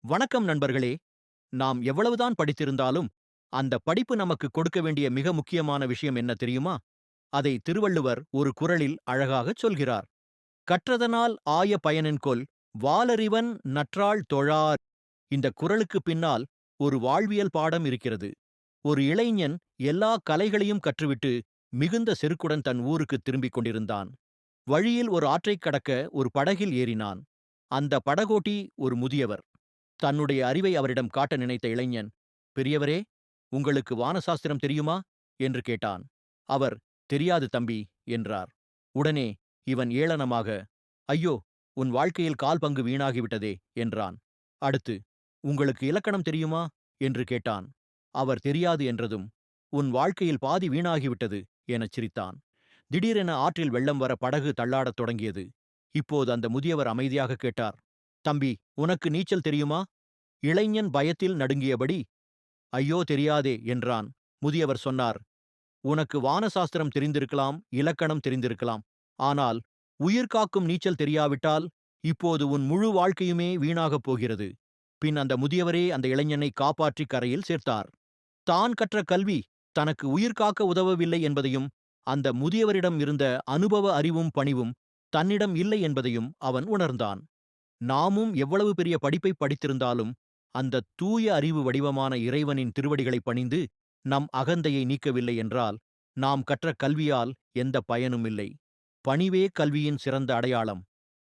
வணக்கம் நண்பர்களே. நாம் எவ்வளவுதான் படித்திருந்தாலும், அந்த படிப்பு நமக்கு கொடுக்க வேண்டிய மிக முக்கியமான விஷயம் என்ன தெரியுமா? அதை திருவள்ளுவர் ஒரு குறளில் அழகாகச் சொல்கிறார். "கற்றதனால் ஆய பயனென்கொல் வாலறிவன் நற்றாள் தொழார்." இந்த குறளுக்கு பின்னால் ஒரு வாழ்வியல் பாடம் இருக்கிறது. ஒரு இளைஞன் எல்லா கலைகளையும் கற்றுவிட்டு மிகுந்த செருக்குடன் தன் ஊருக்குத் திரும்பிக் கொண்டிருந்தான். வழியில் ஒரு ஆற்றைக் கடக்க ஒரு படகில் ஏறினான். அந்த படகோட்டி ஒரு முதியவர். தன்னுடைய அறிவை அவரிடம் காட்ட நினைத்த இளைஞன், "பெரியவரே, உங்களுக்கு வானசாஸ்திரம் தெரியுமா?" என்று கேட்டான். அவர், "தெரியாது தம்பி" என்றார். உடனே இவன் ஏளனமாக, "ஐயோ, உன் வாழ்க்கையில் கால் பங்கு வீணாகிவிட்டதே" என்றான். அடுத்து, "உங்களுக்கு இலக்கணம் தெரியுமா?" என்று கேட்டான். அவர் தெரியாது என்றதும், "உன் வாழ்க்கையில் பாதி வீணாகிவிட்டது" எனச் சிரித்தான். திடீரென ஆற்றில் வெள்ளம் வர படகு தள்ளாடத் தொடங்கியது. இப்போது அந்த முதியவர் அமைதியாக கேட்டார், "தம்பி, உனக்கு நீச்சல் தெரியுமா?" இளைஞன் பயத்தில் நடுங்கியபடி, "ஐயோ தெரியாதே" என்றான். முதியவர் சொன்னார், "உனக்கு வானசாஸ்திரம் தெரிந்திருக்கலாம், இலக்கணம் தெரிந்திருக்கலாம். ஆனால் உயிர் காக்கும் நீச்சல் தெரியாவிட்டால் இப்போது உன் முழு வாழ்க்கையுமே வீணாகப் போகிறது." பின் அந்த முதியவரே அந்த இளைஞனை காப்பாற்றி கரையில் சேர்த்தார். தான் கற்ற கல்வி தனக்கு உயிர் காக்க உதவவில்லை என்பதையும், அந்த முதியவரிடம் இருந்த அனுபவ அறிவும் பணிவும் தன்னிடம் இல்லை என்பதையும் அவன் உணர்ந்தான். நாமும் எவ்வளவு பெரிய படிப்பை படித்திருந்தாலும், அந்த தூய அறிவு வடிவமான இறைவனின் திருவடிகளை பணிந்து நம் அகந்தையை நீக்கவில்லை என்றால், நாம் கற்ற கல்வியால் எந்த பயனும் இல்லை. பணிவே கல்வியின் சிறந்த அடையாளம்.